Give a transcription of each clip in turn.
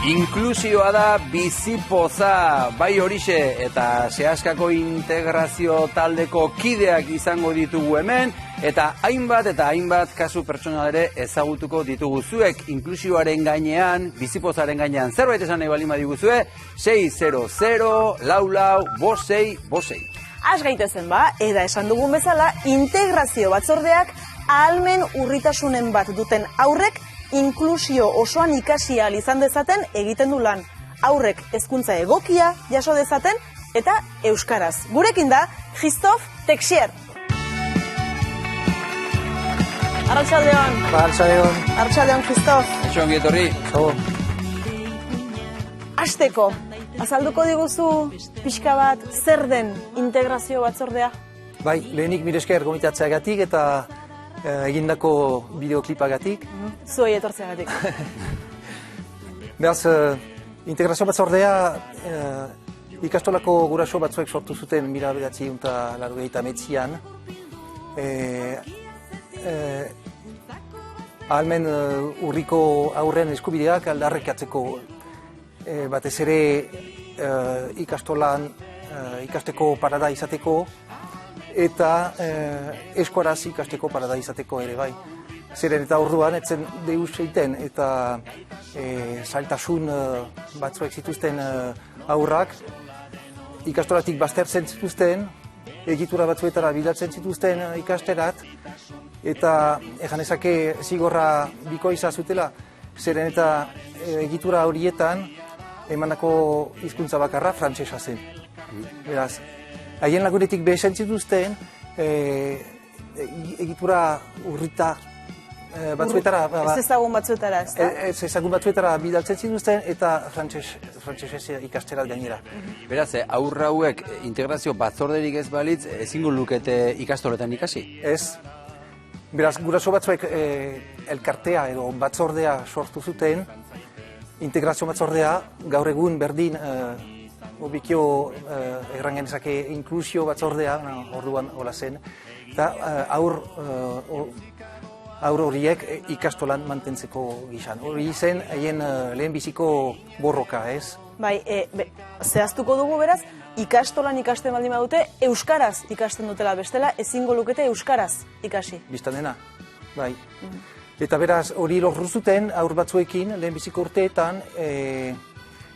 Inklusioa da bizipoza, bai horixe, eta Seaskako integrazio taldeko kideak izango ditugu hemen, eta hainbat kasu pertsonal ere ezagutuko ditugu zuek inklusioaren gainean, bizipozaren gainean zerbait esan nahi baldin badiguzue, 600 lau 5656. Az gaitezen ba, eta esan dugun bezala, integrazio batzordeak ahalmen urritasunen bat duten aurrek inklusio osoan ikasi ahal izan dezaten egiten du lan. Aurrek hezkuntza egokia jaso dezaten eta euskaraz. Gurekin da, Christophe Texier. Arratsaldeon. Arratsaldeon. Arratsaldeon, Christophe. Etxo ongi etorri. Hasteko, azalduko diguzu pixka bat zer den integrazio batzordea? Bai, lehenik mire esker gomitatzeagatik eta egindako bideoklipagatik. Zuei etortzeagatik. Beraz, integrazio batzordea ikastolako guraso batzuek sortu zuten 1989an. Ahalmen urriko aurren eskubideak aldarrikatzeko batez ere ikastolan ikasteko parada izateko eta eskoraz ikasteko parada izateko ere bai. Zeren eta orduan etzen deus egiten eta zailtasun batzuek zituzten aurrak ikastolatik baztertzen zituzten, egitura batzuetara bidatzen zituzten ikasterat eta eganezake zigorra bikoiza zutela, zeren eta egitura horietan emanako hizkuntza bakarra frantsesa zen. Beraz, haien lagunetik behesen zituzten egitura urrita batzuetara... Ez ezagun batzuetara, ez da? Ez ezagun batzuetara bidaltzen zituzten eta frantsesez ikasterat gainera. Beraz, aurra hauek integrazio batzorderik ez balitz, ezingo lukete ikastoletan ikasi? Ez. Beraz, guraso batzuek elkartea edo batzordea sortu zuten, integrazio batzordea gaur egun berdin obikio erran genezake inklusio batzordea, orduan hola zen, eta aur horiek ikastolan mantentzeko gizan. Hori zen haien lehenbiziko borroka, ez? Bai, zehaztuko dugu beraz, ikastolan ikasten baldin badute, euskaraz ikasten dutela bestela, ezingo lukete euskaraz ikasi. Bistan dena, bai. Eta beraz, hori lortu zuten aur batzuekin, lehenbiziko urteetan,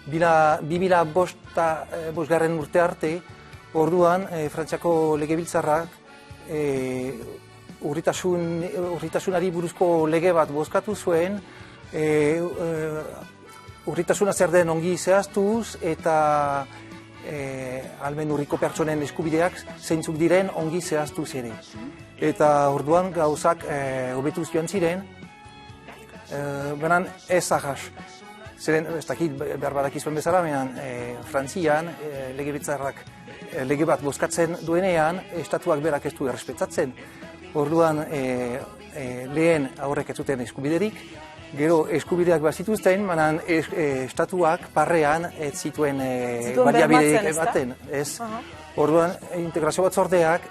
2005 urte arte, orduan, Frantziako legebiltzarrak urritasunari buruzko lege bat bozkatu zuen, urritasuna zer den ongi zehaztuz eta ahalmen urriko pertsonen eskubideak zeintzuk diren ongi zehaztuz ere. Eta orduan gauzak hobetuz joan ziren, banan ez ahas. Zeren, ez dakit behar badakizuen bezala, Frantzian legebiltzarrak lege bat bozkatzen duenean, estatuak berak ez du errespetatzen. Orduan lehen aurrek ez zuten eskubiderik, gero eskubideak bazituzten, banan estatuak parrean ez zituen baliabiderik ematen. Orduan integrazio batzordeak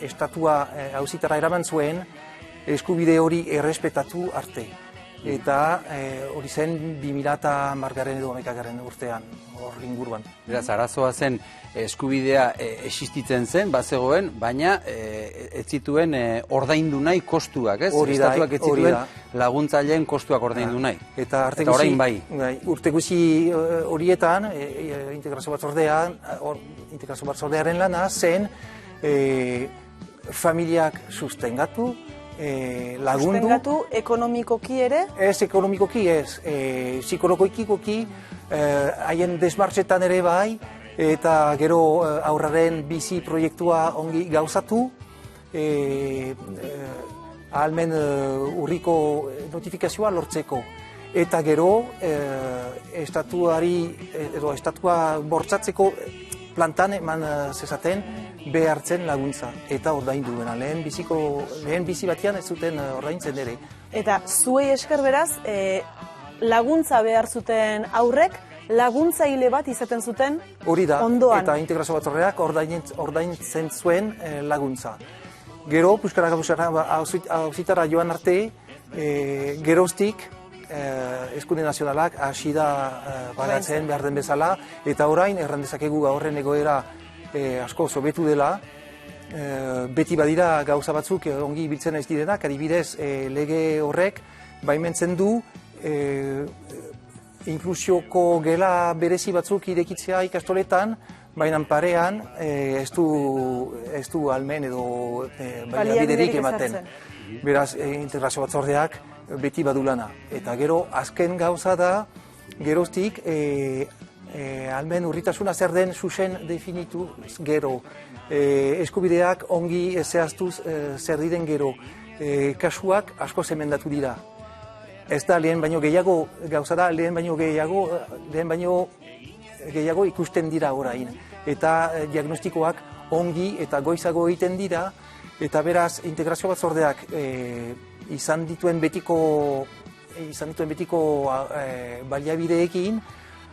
estatua auzitara eraman zuen eskubide hori errespetatu arte. Eta hori zen 2010 edo 2011 urtean, hor inguruan. Beraz, arazoa zen eskubidea existitzen zen, bazegoen, baina ez zituen ordaindu nahi kostuak, ez? Estatuak ez zituen laguntzaileen kostuak ordaindu nahi. Eta orain bai. Urte guzi horietan, integrazio batzordearen lana zen familiak sustengatu, lagundu. Sustengatu ekonomikoki ere? Ez ekonomikoki ez, psikologikoki haien desmartxetan ere bai, eta gero aurraren bizi proiektua ongi gauzatu, ahalmen urriko notifikazioa lortzeko. Eta gero estatua bortzatzeko plantan eman zezaten behartzen laguntza. Eta ordaindu duena, lehen bizi batean ez zuten ordaintzen ere. Eta zuei esker beraz, laguntza behar zuten aurrek, laguntzaile bat izaten zuten ondoan. Hori da, eta integrazio batzordeak ordaintzen zuen laguntza. Gero, puskarak auzitara joan arte, geroztik eskunde nazionalak hasi da banatzen behar den bezala, eta orain errandezakegu horren egoera asko zobetu dela. Beti badira gauza batzuk ongi biltzen ez direnak, adibidez lege horrek baimentzen du inklusioko gela berezi batzuk irekitzea ikastoletan, baina parean ez du almen edo baliabiderik ematen. Beraz, integrazio batzordeak beti badu lana. Eta gero, azken gauza da, geroztik, almen urritasuna zer den zuzen definitu gero. Eskubideak ongi zehaztuz zer diren gero. Kasuak asko zemendatu dira. Ez da lehen baino gehiago, gauza da lehen baino gehiago ikusten dira orain. Eta diagnostikoak ongi eta goizago egiten dira, eta beraz integrazio batzordeak izan dituen betiko baliabideekin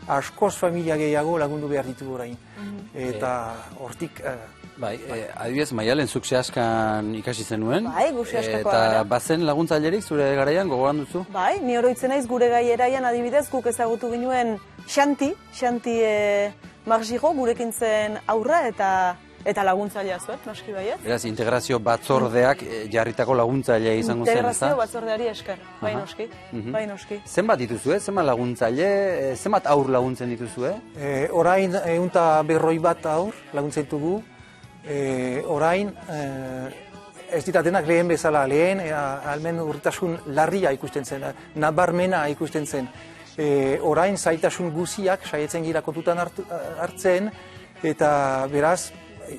askoz familia gehiago lagundu behar ditu orain. Eta hortik... Bai, adibidez, Maialen zuk Seaskan ikasi zenuen. Bai, gu Seaskakoa gara. Eta bazen laguntzailerik zure garaian gogoan duzu? Bai, ni oroitzen naiz gure gaieraian adibidez guk ezagutu ginuen Xanti Margiro gurekin zen aurra eta laguntzailea zuet, noski baiet. Beraz, integrazio batzordeak jarritako laguntzailea izango zen, ezta? Integrazio batzordeari esker, bai noski, bai noski. Zenbat dituzue, zenbat laguntzaile, zenbat aur laguntzen dituzue? Orain 150 aur laguntzen ditugu. Orain ez dira denak lehen bezala, lehen almen urritasun larria ikusten zen, nabarmena ikusten zen. Orain zailtasun guziak saietzen gira kontutan hartzen, eta beraz,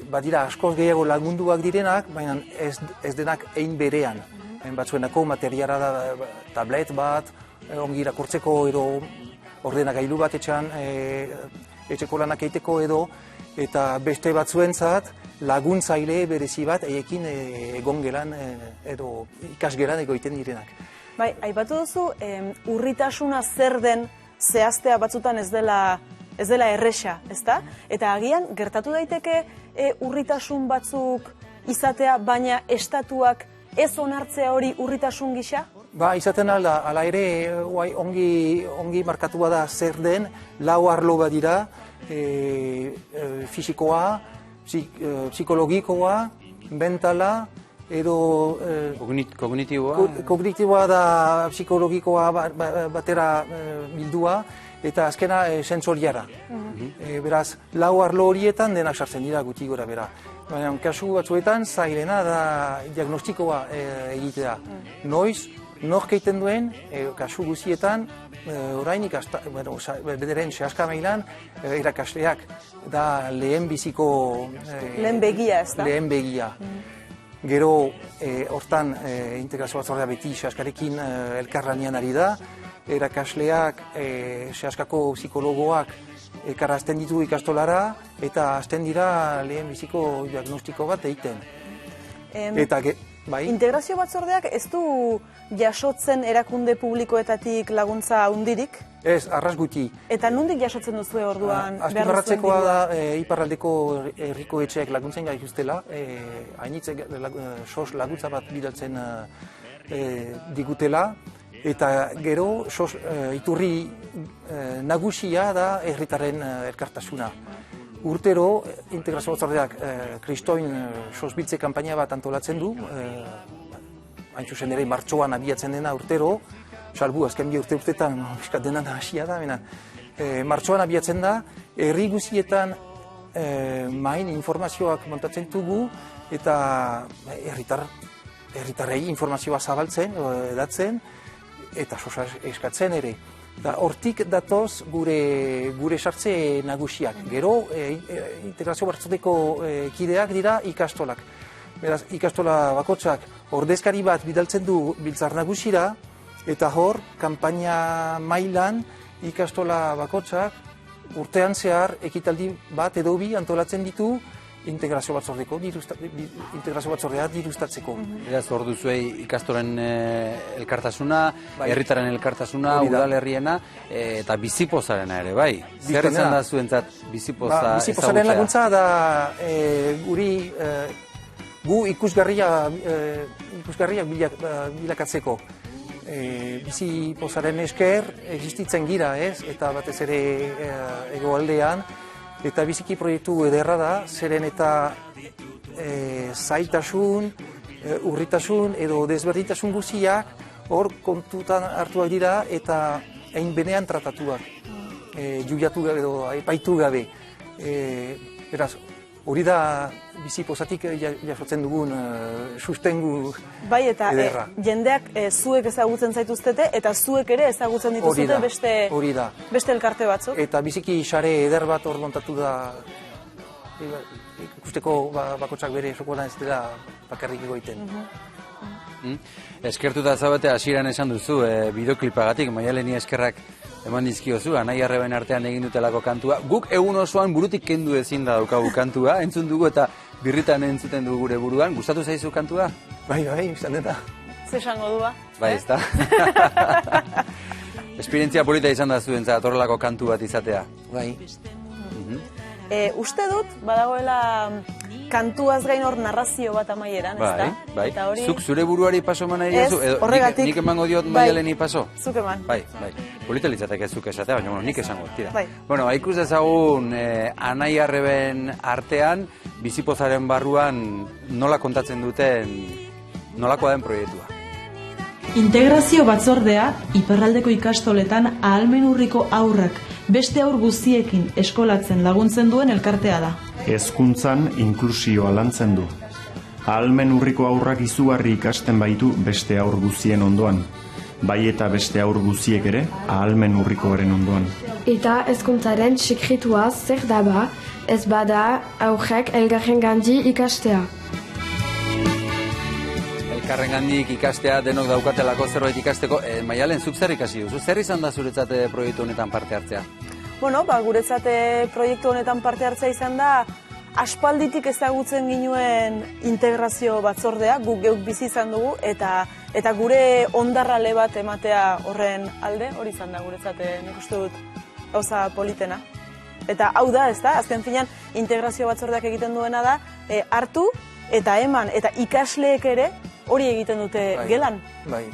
badira askoz gehiago lagunduak direnak, baina ez denak ein berean. Batzuenako materiara da tablet bat, ongi irakurtzeko edo ordenagailu bat etxeko lanak egiteko edo, eta beste batzuentzat laguntzaile berezi bat eiekin egon gelan edo ikasgelan egoiten direnak. Bai, aipatu duzu, urritasuna zer den zehaztea batzutan ez dela erresa, ezta? Eta agian gertatu daiteke urritasun batzuk izatea, baina estatuak ez onartzea hori urritasun gisa? Ba, izaten alda, ala ere ongi markatua da zer den, 4 arlo bat dira, fisikoa, psikologikoa, mentala, edo... Kognitiboa? Kognitiboa da psikologikoa batera bildua, eta azkena sentsoriara. Beraz, 4 arlo horietan denak sartzen dira guti gora bera. Baina, kasu batzuetan, zailena da diagnostikoa egitea. Noiz, nork egiten duen, kasu guzietan, orain bederen Seaska mailan irakasleak da lehen biziko... Lehen begia, ez da? Lehen begia. Gero, hortan, integrazio batzordea beti Seaskarekin elkarlanean ari da, irakasleak, Seaskako psikologoak ekarrazten ditu ikastolara, eta hasten dira lehen biziko diagnostiko bat egiten. Eta, bai? Integrazio batzordeak ez du jasotzen erakunde publikoetatik laguntza hundirik? Ez, arras guti. Eta nondik jasotzen duzue orduan? Azpimarratzekoa da iparraldeko herriko etxeak laguntzen gaituztela, hainitzek sos laguntza bat bidaltzen digutela, eta gero iturri nagusia da herritarren elkartasuna. Urtero, integrazio batzordeak kristoin sosbiltze kanpaina bat antolatzen du, hain zuzen ere martxoan abiatzen dena urtero, salbu azken bi urteetan piskat dena hasia da, martxoan abiatzen da, herri guzietan main informazioak montatzen dugu, eta herritarrei informazioa zabaltzen, edatzen, eta sosa eskatzen ere. Hortik datoz gure sartze nagusiak. Gero, integrazio batzordeko kideak dira ikastolak. Beraz, ikastola bakotzak ordezkari bat bidaltzen du biltzar nagusira, eta hor, kanpaina mailan ikastola bakotzak urtean zehar ekitaldi bat edo bi antolatzen ditu integrazio batzordea dirustatzeko. Beraz, hor duzuei ikastolen elkartasuna, herritaren elkartasuna, udalerriena, eta bizipozarena ere, bai? Zer izan da zuentzat bizipoza ezagutzea? Bizipozaren laguntza da gu ikusgarriak bilakatzeko. bizi pozaren esker existitzen gira, ez? Eta batez ere hegoaldean, eta biziki proiektu ederra da, zeren eta zaitasun, urritasun edo desberdintasun guztiak hor kontutan hartuak dira eta hain benean tratatuak, juliatu gabe edo aipaitu gabe. Beraz, hori da bizi pozatik jasotzen dugun sustengu bai, eta ederra. jendeak zuek ezagutzen zaituztete eta zuek ere ezagutzen dituzute beste elkarte batzuk. Eta biziki sare eder bat hor montatu da, ikusteko bakotsak bere sokolan ez dela bakarrik egoiten. Eskertuta zaudete hasieran esan duzu, bideoklipagatik, Maialeni eskerrak eman dizkiozu, Anai Arreben artean egin dutelako kantua. Guk egun osoan burutik kendu ezin da daukagu kantua, entzun dugu eta birritan entzuten dugu gure buruan. Gustatu zaizu kantua? Bai, izan dena. Zer esango du ba? Bai, ez da. Esperientzia polita izan da zuentzat horrelako kantu bat izatea. Bai. Uste dut, badagoela kantuaz gain hor narrazio bat amaieran, ez da? Bai, bai. Zuk zure buruari paso eman nahi duzu? Horregatik. Nik emango diot Maialeni paso? Zuk eman. Bai. Polita litzateke zuk esatea, baina nik esango, tira. Bai. Bueno, ikus dezagun Anai Arreben artean, bizipozaren barruan nola kontatzen duten, nolakoa den proiektua. Integrazio batzordea, iparraldeko ikastoletan ahalmen urriko haurrak beste haur guztiekin eskolatzen laguntzen duen elkartea da. Hezkuntzan inklusioa lantzen du. Ahalmen urriko haurrak izugarri ikasten baitu beste haur guztien ondoan. Bai eta beste haur guztiek ere ahalmen urrikoaren ondoan. Eta hezkuntzaren sekretua zer da ba, ez bada haurrek elgarrengandik ikastea. Elkarrengandik ikastea, denok daukatelako zerbait ikasteko. Maialen, zuk zer ikasi duzu? Zer izan da zuretzat proiektu honetan parte hartzea? Bueno, guretzat proiektu honetan parte hartzea izan da aspalditik ezagutzen ginuen integrazio batzordea, guk geuk bizi izan dugu, eta gure ondarrale bat ematea horren alde, hori izan da guretzat nik uste dut gauza politena. Eta hau da, ez da, azken finean integrazio batzordeak egiten duena da, hartu eta eman, eta ikasleek ere hori egiten dute gelan. Bai.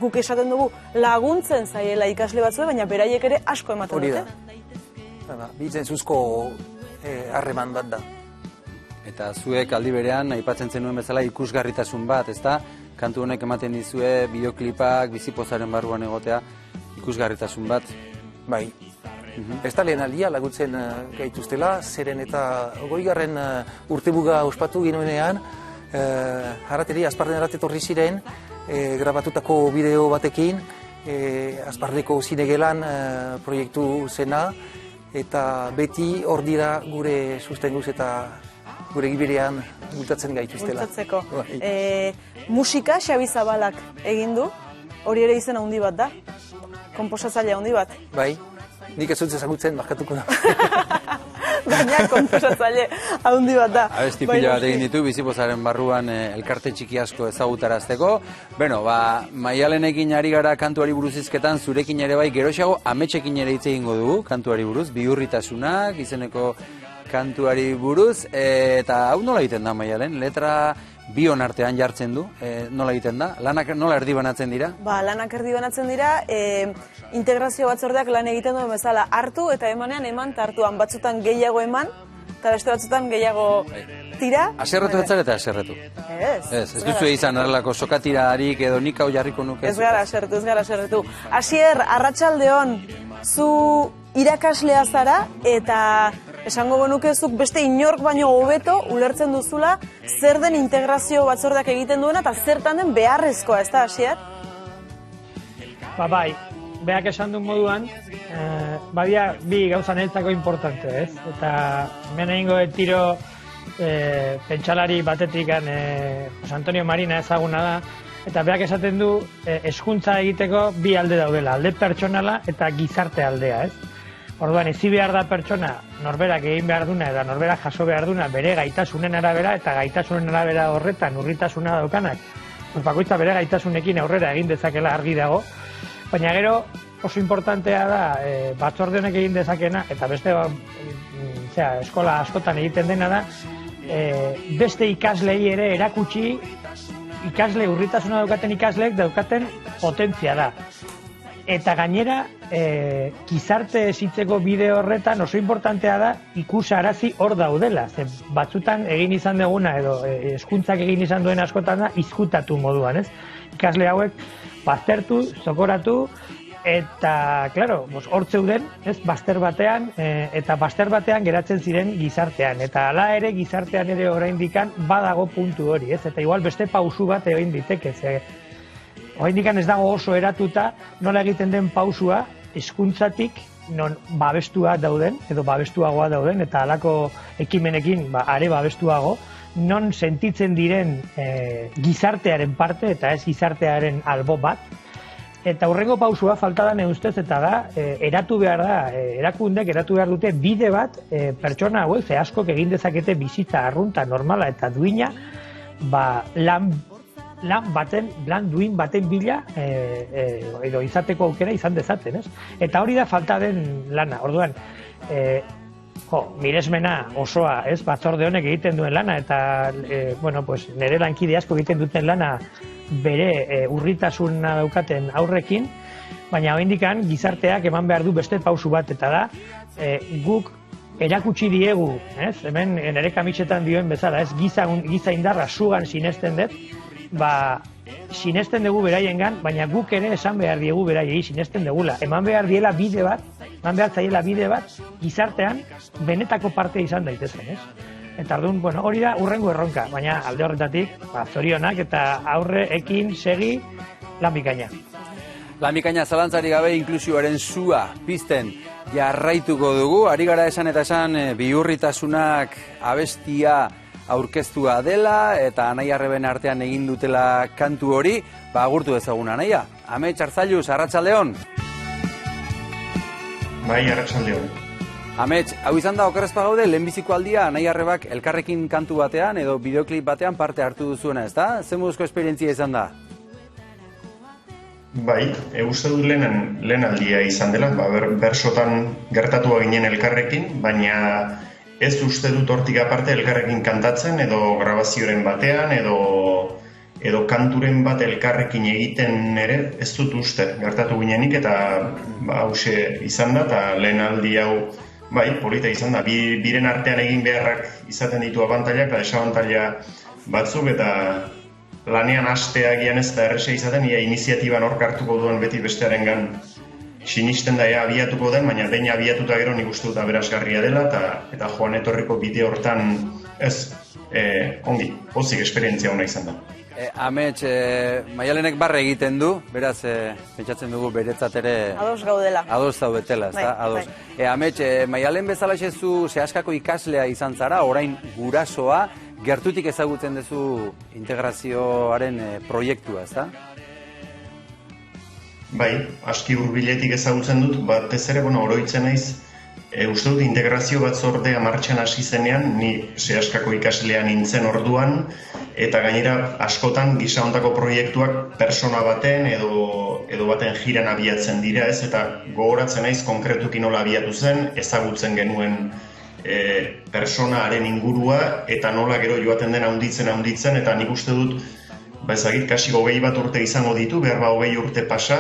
Guk esaten dugu laguntzen zaiela ikasle batzue, baina beraiek ere asko ematen dute. Hori da. Bitzen zuzko harreman bat da. Eta zuek aldi berean, aipatzen zenuen bezala ikusgarritasun bat, ezta? Kantu honek ematen dizue, bideoklipak, bizipozaren barruan egotea, ikusgarritasun bat. Bai. Ez da lehen aldia laguntzen gaituztela, zeren eta 20. urtebuga ospatu ginoenean, Azparnen Arate etorri ziren, grabatutako bideo batekin, Azparneko zinegelan proiektu zena, eta beti hor dira gure sustenguz eta gure gibirean bultatzen gaituztela. Bultatzeko. Musika Xabi Zabalak egin du, hori ere izena handi bat da, konposatzailea handi bat. Bai, nik ez dut ezagutzen, markatuko da. Baina konposatzaile handi bat da. Abesti pila bat egin ditu, bizipozaren barruan elkarte txiki asko ezagutarazteko. Beno, Maialenekin ari gara kantuari buruz hizketan, zurekin ere bai, geroxago ametsekin ere hitz egingo dugu kantuari buruz, bihurritasunak, izeneko kantuari buruz, eta hau nola egiten da, Maialen? Letra bion artean jartzen du, nola egiten da? Lanak nola erdi banatzen dira? Lanak erdi banatzen dira, integrazio batzordeak lan egiten duen bezala hartu eta emanean eman, eta hartuan batzutan gehiago eman, eta beste batzutan gehiago tira. Aserretu ez zareta aserretu? Ez duzu izan errelako sokatirarik edo nik hau jarriko nuke? Ez gara aserretu. Asier, arratsaldeon, zu irakaslea zara eta esango genukezuk beste inork baino hobeto ulertzen duzula zer den integrazio batzordeak egiten duena eta zertan den beharrezkoa, ez da, Asier? Bai, beak esan duen moduan, badia bi gauza niretzako importante, ez? Eta hemen egingo tiro pentsalari batetik Jose Antonio Marina ezaguna da, eta beak esaten du hezkuntza egiteko bi alde daudela, alde pertsonala eta gizarte aldea, ez? Orduan, ezi behar da pertsona norberak egin behar duna eta norberak jaso behar duna bere gaitasunen arabera eta gaitasunen arabera horretan urritasuna daukanak. Bakoitza bere gaitasunekin aurrera egin dezakela argi dago, baina gero oso importantea da batzorde honek egin dezakena eta beste eskola askotan egiten dena da beste ikaslei ere erakutsi ikasle urritasuna daukaten ikasleek daukaten potentzia da. Eta gainera, gizarte ezitzeko bide horretan oso importantea da ikusarazi hor daudela. Ze batzutan egin izan duguna edo hezkuntzak egin izan duen askotan da izkutatu moduan, ez? Ikasle hauek baztertu, zokoratu, eta, klaro, hor zeuden, ez, bazter batean, eta bazter batean geratzen ziren gizartean. Eta hala ere, gizartean ere oraindikan badago puntu hori, ez? Eta igual beste pausu bat egin diteke, ze oraindik ez dago oso eratuta nola egiten den pausua hezkuntzatik non babestua dauden edo babestuagoa dauden eta halako ekimenekin are babestuago non sentitzen diren gizartearen parte eta ez gizartearen albo bat. Eta hurrengo pausua falta da ustez eta da eratu behar da, erakundek eratu behar dute bide bat pertsona hauek ze askok egin dezakete bizitza arrunta normala eta duina lan duin baten bila edo izateko aukera izan dezaten, ez? Eta hori da falta den lana. Orduan, miresmena osoa, ez? Batzorde honek egiten duen lana eta nire lankide asko egiten duten lana bere urritasuna daukaten aurrekin, baina oraindikan gizarteak eman behar du beste pausu bat eta da guk erakutsi diegu, ez? Hemen nire kamitxetan dioen bezala, ez? Giza indarra zugan sinesten dut, sinesten dugu beraiengan, baina guk ere esan behar diegu beraiei sinesten dugula. Eman behar zaiela bide bat, gizartean benetako parte izan daitezen, ez? Eta orduan, hori da hurrengo erronka, baina alde horretatik, zorionak eta aurre, ekin, segi, lan bikaina. Lan bikaina zalantzari gabe inklusioaren zua pizten jarraituko dugu, ari gara esan eta esan bihurritasunak abestia aurkeztua dela eta Anaia Arreben artean egin dutela kantu hori, agurtu ezaguna Anaia. Amets Arzalluz, arratsaldeon. Bai, arratsaldeon. Amets, hau izan da okerrezpa gaude, lehenbiziko aldia Anaia Arrebak elkarrekin kantu batean edo bideoklip batean parte hartu duzuena, ezta? Zer moduzko esperientzia izan da? Bai, uste dut lehen aldia izan dela, bersotan gertatua ginen elkarrekin, baina ez uste dut hortik aparte elkarrekin kantatzen edo grabazioren batean edo kanturen bat elkarrekin egiten ere ez dut uste gertatu ginenik eta hause izan da eta lehen aldi hau polita izan da. Biren artean egin beharrak izaten ditu abantailak eta desabantaila batzuk eta lanean hasteagian ez da erresa izaten ia iniziatiban hor hartuko duen beti bestearengan sinisten da abiatuko den, baina behin abiatuta gero nik uste dut aberasgarria dela eta joan etorriko bide hortan ongi, pozik esperientzia hona izan da. Amets, Maialenek barre egiten du, beraz, pentsatzen dugu beretzat ere... Ados gaudela. Ados zaudetela, ez da? Ados. Amets, Maialen bezala zu zehaskako ikaslea izan zara, orain gurasoa, gertutik ezagutzen duzu integrazioaren proiektua, ez da? Bai, aski hurbiletik ezagutzen dut, batez ere, oroitzen naiz, uste dut integrazio batzordea martxan hasi zenean, ni zehaskako ikaslea nintzen orduan, eta gainera askotan gisa hontako proiektuak persona baten edo baten jiran abiatzen dira, ez? Eta gogoratzen naiz konkretuki nola abiatu zen, ezagutzen genuen personaren ingurua, eta nola gero joaten den handitzen, eta nik uste dut, ezagit, kasi 20 bat urte izango ditu, behar 20 urte pasa,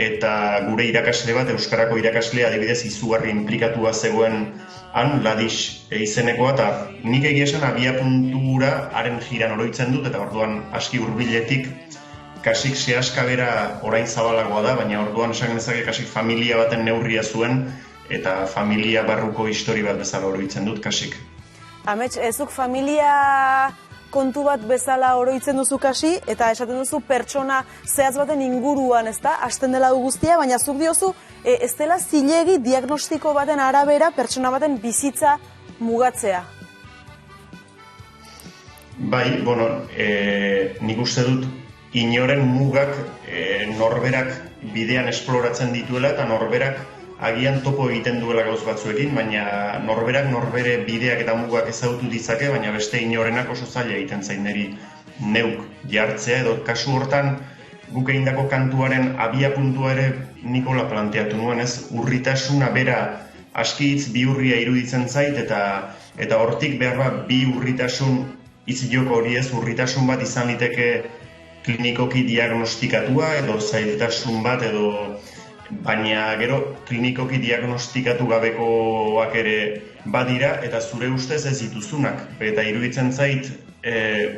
eta gure irakasle bat, Euskarako irakaslea adibidez izugarri inplikatua zegoen han, Ladix izenekoa, eta nik egia esan abiapuntura haren jiran oroitzen dut, eta orduan aski hurbiletik kasik zehaska bera orain zabalagoa da, baina orduan esan genezake kasik familia baten neurria zuen, eta familia barruko histori bat bezala oroitzen dut kasik. Amets, ezuk familia kontu bat bezala oroitzen duzu kasi, eta esaten duzu pertsona zehaz baten inguruan, ezta? Hasten dela du guztia, baina zuk diozu ez dela zilegi diagnostiko baten arabera pertsona baten bizitza mugatzea. Bai, nik uste dut inoren mugak norberak bidean esploratzen dituela eta norberak agian topo egiten duela gauz batzuekin, baina norberak norbere bideak eta mugak ezagutu ditzake, baina beste inorenak oso zaila egiten zain niri neuk jartzea, edo kasu hortan guk egindako kantuaren abiapuntua ere Nikola planteatu nuen, ez? Urritasuna bera aski hitz bihurria iruditzen zait, eta hortik behar bat bi urritasun hitz joko hori ez, urritasun bat izan liteke klinikoki diagnostikatua edo zailtasun bat edo baina gero klinikoki diagnostikatu gabekoak ere badira eta zure ustez ez dituzunak. Eta iruditzen zait,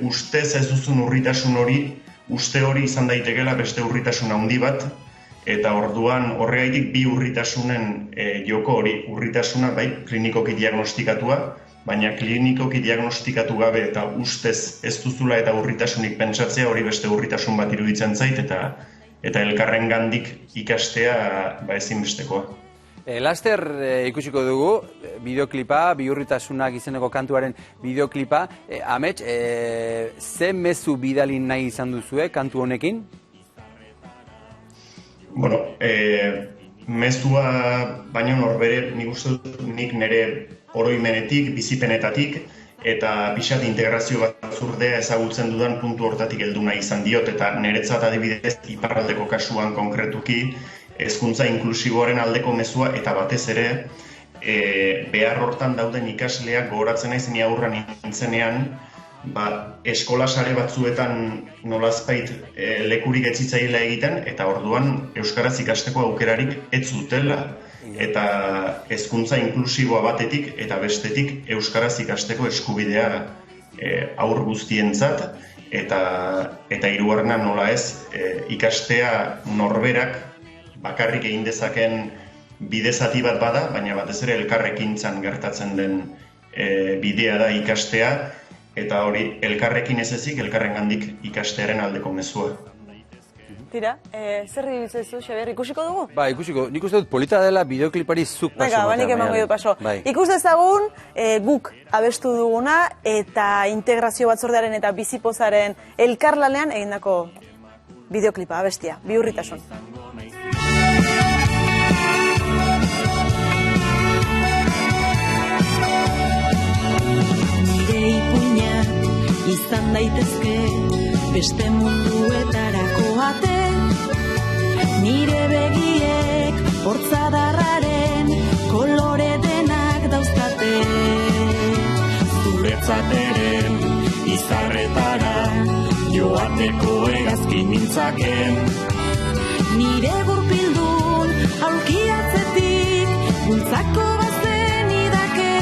ustez ez duzun urritasun hori, uste hori izan daitekela beste urritasun handi bat, eta orduan horregaitik bi urritasunen joko hori, urritasuna bai klinikoki diagnostikatua, baina klinikoki diagnostikatu gabe eta ustez ez duzula eta urritasunik pentsatzea hori beste urritasun bat iruditzen zait eta elkarrengandik ikastea ezinbestekoa. Laster ikusiko dugu bideoklipa, bihurritasunak izeneko kantuaren bideoklipa. Amets, ze mezu bidali nahi izan duzue kantu honekin? Bueno, mezua baino norbere nik uste dut nik nire oroimenetik, bizipenetatik eta pixat integrazio batzordea ezagutzen dudan puntu hortatik heldu nahi izan diot eta niretzat adibidez iparraldeko kasuan konkretuki hezkuntza inklusiboaren aldeko mezua eta batez ere behar hortan dauden ikasleak gogoratzen naiz ni aurra nintzenean eskola sare batzuetan nolazbait lekurik ez zitzaila egiten eta orduan euskaraz ikasteko aukerarik ez zutela eta hezkuntza inklusiboa batetik eta bestetik euskaraz ikasteko eskubidea aur guztientzat eta hirugarrena nola ez ikastea norberak bakarrik egin dezaken bide zati bat bada, baina batez ere elkarrekintzan gertatzen den bidea da ikastea eta hori elkarrekin ez ezik, elkarrengandik ikastearen aldeko mezua. Tira, zer dibitzen Xabier, ikusiko dugu? Ba, ikusiko, nik uste dut polita dela bideoklipari zuk paso. Venga, banik emango du paso. Ikus dezagun, guk abestu duguna eta integrazio batzordearen eta bizipozaren elkarlanean egindako bideoklipa, abestia, bihurritasun. Nire ipuina izan daitezke beste munduetarako ate. Nire begiek hortzadarraren kolore denak dauzkate. Zuretzat ere izarretara joateko hegazkin nintzaken. Nire gurpildun aulkiatzetik bultzako bazen idake.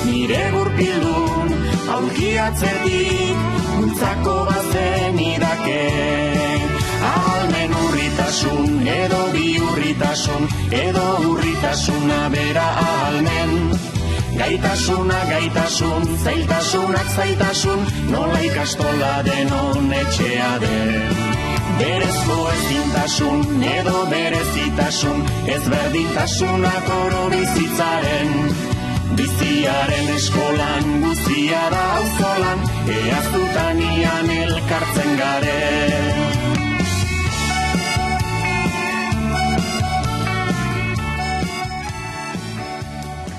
Nire gurpildun aulkiatzetik bultzako bazen idake. Ahalmen urritasun edo bihurritasun edo urritasuna bera ahalmen. Gaitasuna gaitasun, zailtasunak zailtasun, nola ikastola denon etxea den. Berezko ezintasun edo berezitasun, ezberdintasunak oro bizitzaren. Biziaren eskolan guzia da auzolan, eaztutanian elkartzen garen.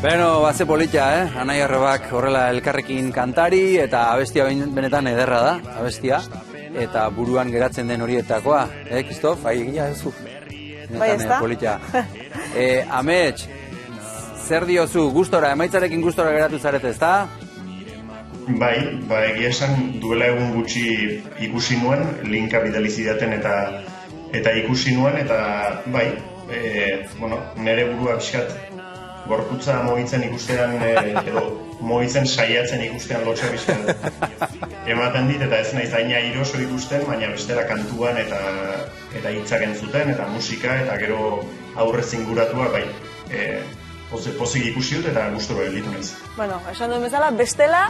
Beno, batze politia, Anai Arrebak horrela elkarrekin kantari eta abestia benetan ederra da, abestia. Eta buruan geratzen den horietakoa, Kristof? Bai, egia ez zu. Bai, ez da? Politia. Amets, zer diozu, gustora, emaitzarekin gustora geratu zarete, ez da? Bai, egia esan duela egun gutxi ikusi nuen, linka bidali zidaten eta ikusi nuen, eta bai, nire burua pixkat gorputza mogitzen ikustean, edo mogitzen saiatzen ikustean lotxa pixkat ematen dit, eta ez naiz aina iroso ikusten, baina bestela kantuan eta hitzak entzuten, eta musika, eta gero aurrez inguratua, bai, pozik ikusi dut eta gustura gelditu naiz. Bueno, esan duen bezala, bestela,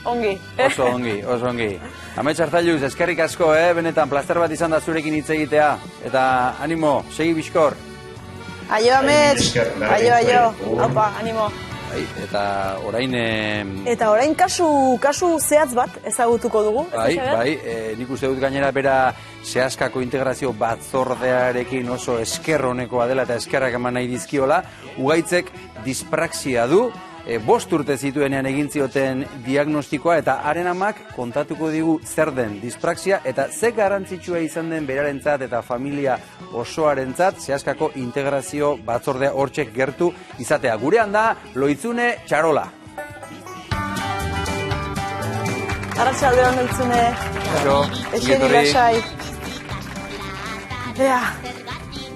ongi. Oso ongi. Amets Artailuz, eskerrik asko, benetan plazer bat izan da zurekin hitz egitea. Eta animo, segi bizkor. Aio, Amets. Aio. Opa, animo. Eta orain kasu zehatz bat ezagutuko dugu. Bai, nik uste dut gainera bera Seaskako integrazio batzordearekin oso esker honekoa dela eta eskerrak eman nahi dizkiola. Ugaitzek dispraxia du, 5 urte zituenean egin zioten diagnostikoa eta haren amak kontatuko digu zer den dispraxia eta ze garrantzitsua izan den berarentzat eta familia osoarentzat Seaskako integrazio batzordea hortxek gertu izatea. Gurean da Loitzune Txarola. Arratsalde on Loitzune. Eseri lasai. Ea.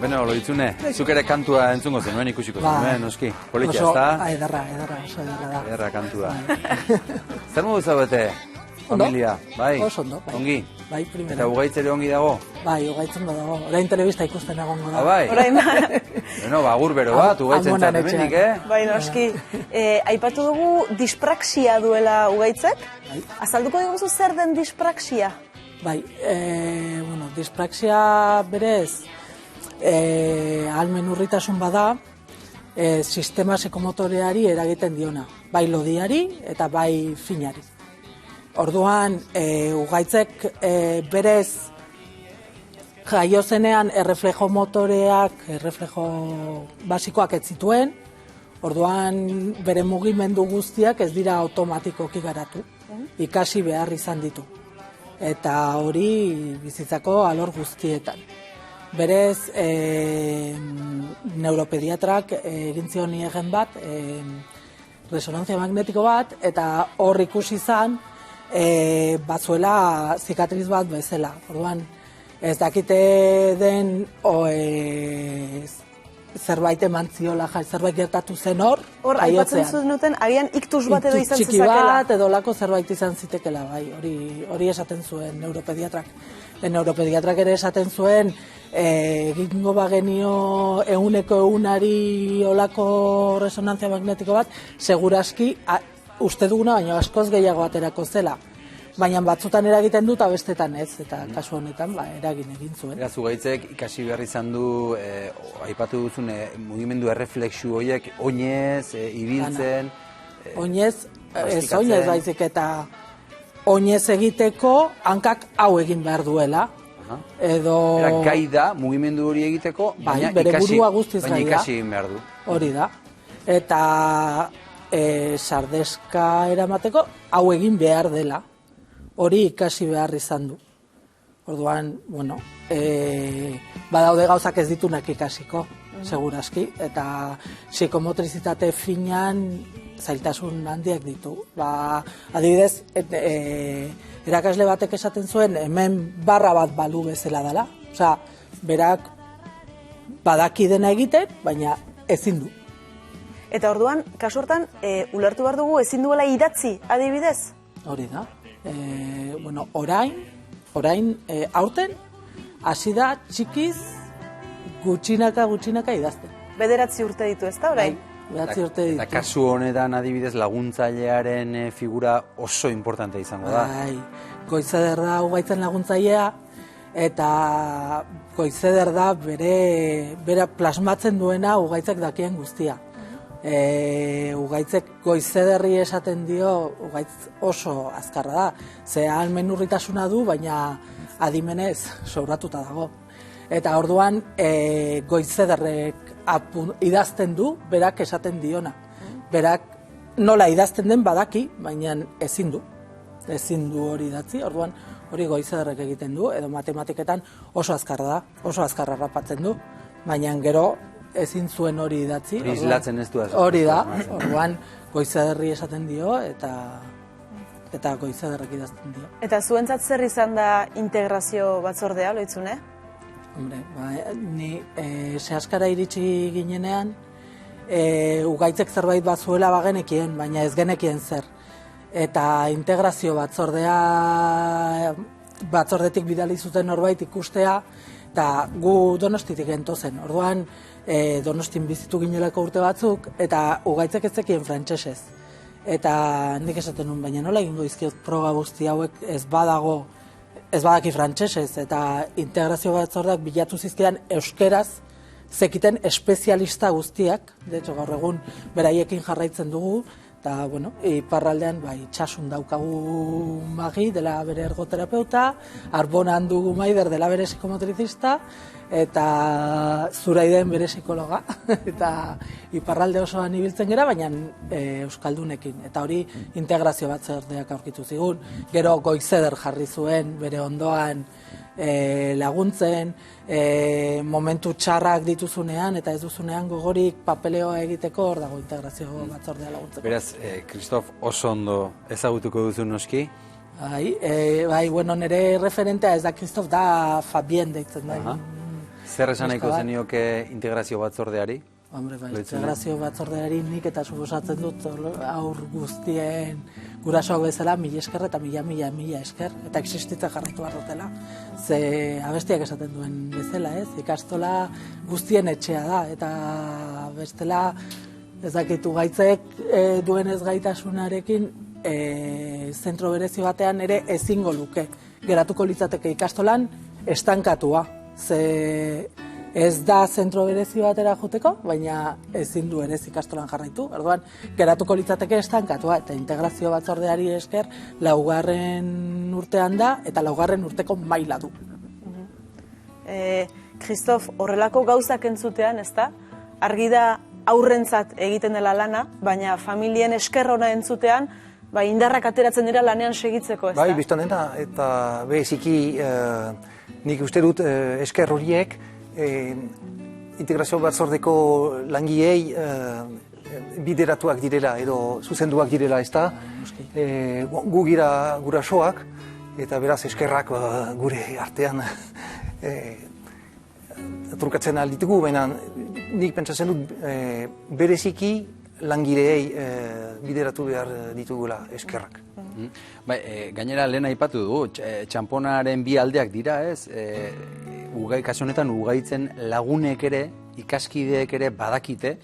Beno, Loitzune, zuk ere kantua entzungo zenuen ikusiko zenuen, noski. Politia, ez da? Ederra, oso ederra da. Ederra kantua. Zer modu zaudete? Familia, bai? Oso ondo, bai. Ongi? Bai, primera. Eta Ugaitz ere ongi dago? Bai, Ugaitzen dago. Orain telebista ikusten egongo da. Bai? Orain da. Beno, agur bero bat, Ugaitzen hemendik, Bai, noski. Aipatu dugu dispraxia duela Ugaitzek. Azalduko diguzu zer den dispraxia? Bai, dispraxia berez, ahalmen urritasun bada, sistema psikomotoreari eragiten diona. Bai lodiari eta bai finari. Orduan, Ugaitzek berez jaio zenean erreflejo motoreak, erreflejo basikoak ez zituen, orduan bere mugimendu guztiak ez dira automatikoki garatu, ikasi behar izan ditu. Eta hori bizitzako alor guztietan. Berez, neuropediatrak egin zion egen bat, resonantzia magnetiko bat, eta hor ikusi izan, batzuela zikatriz bat bezala. Orduan, ez dakite den zerbait eman ziola, zerbait gertatu zen hor, hor, aipatzen zuten, agian iktus bat edo izan txiki bat, edo lako zerbait izan zitekela, bai, hori esaten zuen neuropediatrak. Neuropediatrak ere esaten zuen, egingo bagenio 100% olako resonantzia magnetiko bat, seguraski uste duguna, baina askoz gehiago aterako zela. Baina batzutan eragiten du eta bestetan ez, eta kasu honetan eragin egin zuen. Beraz, Ugaitzek ikasi behar izan du, aipatu duzun, mugimendu erreflexu horiek, oinez, ibiltzen... Oinez, ez oinez baizik eta oinez egiteko hankak hau egin behar duela. Edo... Gai da, mugimendu hori egiteko, baina ikasi egin behar du. Hori da. Eta sardeska eramateko hau egin behar dela. Hori ikasi behar izan du. Orduan, badaude gauzak ez ditunak ikasiko, seguraski, eta psikomotrizitate finan zailtasun handiak ditu. Adibidez, erakasle batek esaten zuen, hemen barra bat balu bezala dela. Osea, berak badaki dena egiten, baina ezin du. Eta orduan, kasu hortan, ulertu behar dugu ezin duela idatzi, adibidez? Hori da. Orain, aurten, hasi da txikiz gutxinaka idazten. 9 urte ditu ez da, orain? 9 urte ditu. Eta kasu honetan adibidez laguntzailearen figura oso importante izango da. Goizeder da Ugaitzen laguntzailea, eta Goizeder da bere plasmatzen duena Ugaitzek dakien guztia. Ugaitzek Goizederri esaten dio, Ugaitz oso azkarra da, ze ahalmen urritasuna du, baina adimenez sobratuta dago. Eta orduan Goizederrek idazten du, berak esaten diona. Berak nola idazten den badaki, baina ezin du hori idatzi, orduan hori Goizederrek egiten du, edo matematiketan oso azkarra da, oso azkarra rapatzen du, baina gero ezin zuen hori idatzi. Islatzen ez du. Hori da, orduan Goizederri esaten dio, eta Goizederrek idazten dio. Eta zuentzat zer izan da integrazio batzordea, Loitzune? Hombre, ni sehaskara iritsi ginenean, Ugaitzek zerbait bazuela bagenekien, baina ez genekien zer. Eta integrazio batzordetik bidali zuten norbait ikustea, eta gu Donostitik gentozen. Orduan, Donostin bizitu ginelako urte batzuk, eta Ugaitzek ez zekien frantsesez. Eta nik esaten nuen, baina nola egingo izkiot proba guzti hauek ez badaki frantsesez, eta integrazio batzordeak bilatu zizkidan euskeraz zekiten espezialista guztiak, de hecho gaur egun beraiekin jarraitzen dugu, eta, iparraldean itxasun daukagu Magi, dela bere ergoterapeuta, Arbonan dugu Maider, dela bere psikomotrizista, eta Zuraiden bere psikologa, eta iparralde osoan ibiltzen gera, baina euskaldunekin, eta hori integrazio batzordeak aurkitu zigun. Gero Goizeder jarri zuen bere ondoan laguntzen, momentu txarrak dituzunean eta ez duzunean gogorik papeleoa egiteko, hor dago integrazio batzordea laguntzeko. Beraz, Kristof, oso ondo ezagutuko duzu noski, Bai, bueno, nire referentea ez da Kristof, da Fabien deitzen da. Zer esan nahiko zenioke integrazio batzordeari? Hombre, integrazio batzordeari nik eta suposatzen dut aur guztien gurasoak bezala 1000 esker eta mila esker, eta existitzen jarraitu behar dutela. Ze abestiak esaten duen bezala, ez? Ikastola guztien etxea da, eta bestela ez dakitu gaitzek duen ez gaitasunarekin zentro berezi batean ere ezingo luke. Geratuko litzateke ikastolan estankatua. Ze ez da zentro berezi batera joteko, baina ezin du ere ikastolan jarraitu. Orduan, geratuko litzateke estankatua eta integrazio batzordeari esker 4. urtean da eta 4. urteko maila du. Kristof, horrelako gauzak entzutean, ezta? Argi da aurrentzat egiten dela lana, baina familien esker ona entzutean, indarrak ateratzen dira lanean segitzeko, ez da? Bai, biztan dena, eta beziki nik uste dut esker horiek integrazio batzordeko langileei bideratuak direla edo zuzenduak direla, ez da? Gu gira gurasoak, eta beraz eskerrak gure artean trukatzen alditugu, baina nik pentsatzen dut bereziki langileei bideratu behar ditugula eskerrak. Gainera lehen aipatu du, txamponaren bi aldeak dira, ez? Kasu honetan ugaitzen lagunek ere, ikaskideek ere badakite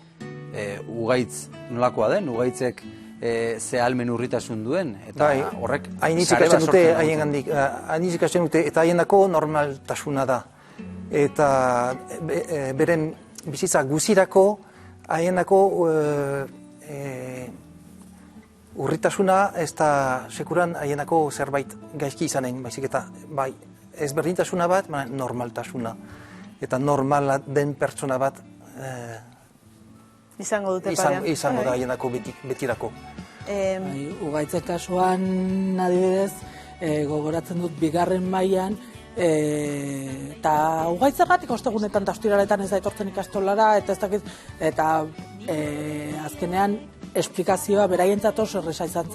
ugaitz nolakoa den, ugaitzek ze ahalmen urritasun duen, eta horrek sare bat sortzen dute. Hainiz ikasten dute, eta haiendako normaltasuna da. Eta beren bizitza guzirako haiendako urritasuna ez da sekuran haiendako zerbait gaizki izanen, baizik eta ezberdintasuna bat, normaltasuna. Eta normala den pertsona bat izango dute parean. Izango da haiendako betirako. Ugaitzek kasuan adibidez, gogoratzen dut 2. mailan, eta ugaitzergatik ostegunetan eta ostiraletan ez da etortzen ikastolara, eta ez dakit, eta azkenean esplikazioa beraientzat oso erresa izan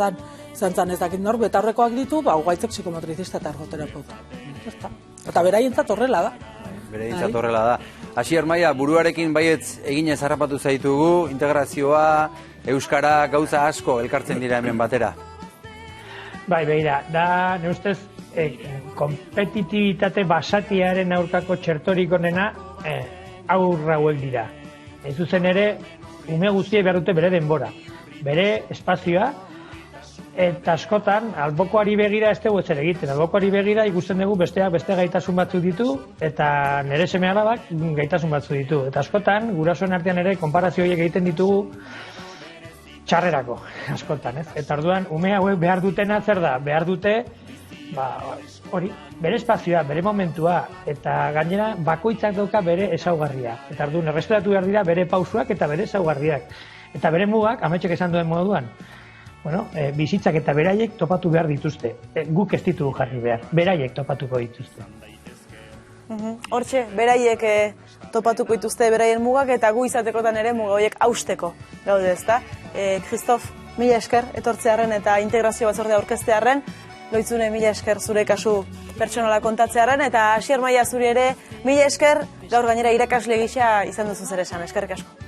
zan ez dakit nor, betaurrekoak ditu, ugaitzek psikometrizista eta ergoterapeuta. Eta beraientzat horrela da. Beraientzat horrela da. Asier Maia, buruarekin baietz eginez harrapatu zaitugu, integrazioa, euskara, gauza asko elkartzen dira hemen batera. Bai, begira, da, ne ustez, kompetitibitate basatiaren aurkako txertorik onena aurra hauek dira. Ez zuzen ere, ume guztiek behar dute bere denbora, bere espazioa, eta askotan, albokoari begira ez dugu ezer egiten. Albokoari begira ikusten dugu besteak beste gaitasun batzuk ditu, eta nire seme-alabak gaitasun batzuk ditu. Eta askotan, gurasoen artean ere, konparazio horiek egiten ditugu txarrerako, askotan, ez? Eta orduan, ume hauek behar dutena zer da? Behar dute, hori, bere espazioa, bere momentua, eta gainera bakoitzak dauka bere ezaugarria. Eta orduan, errespetatu behar dira bere pausuak eta bere ezaugarriak. Eta bere mugak, Ametxek esan duen moduan, bizitzak eta beraiek topatu behar dituzte. Guk ez ditugu jarri behar, beraiek topatuko dituzte. Hortxe, beraiek topatuko dituzte beraien mugak, eta gu izatekotan ere muga horiek hausteko gaude, ezta? Kristof, 1000 esker etortzearen eta integrazio batzordea aurkeztearen, Loitzune 1000 esker zure kasu pertsonala kontatzearen, eta Asier Maia zuri ere 1000 esker gaur gainera irakasle gisa izan duzu zer esan, eskerrik asko.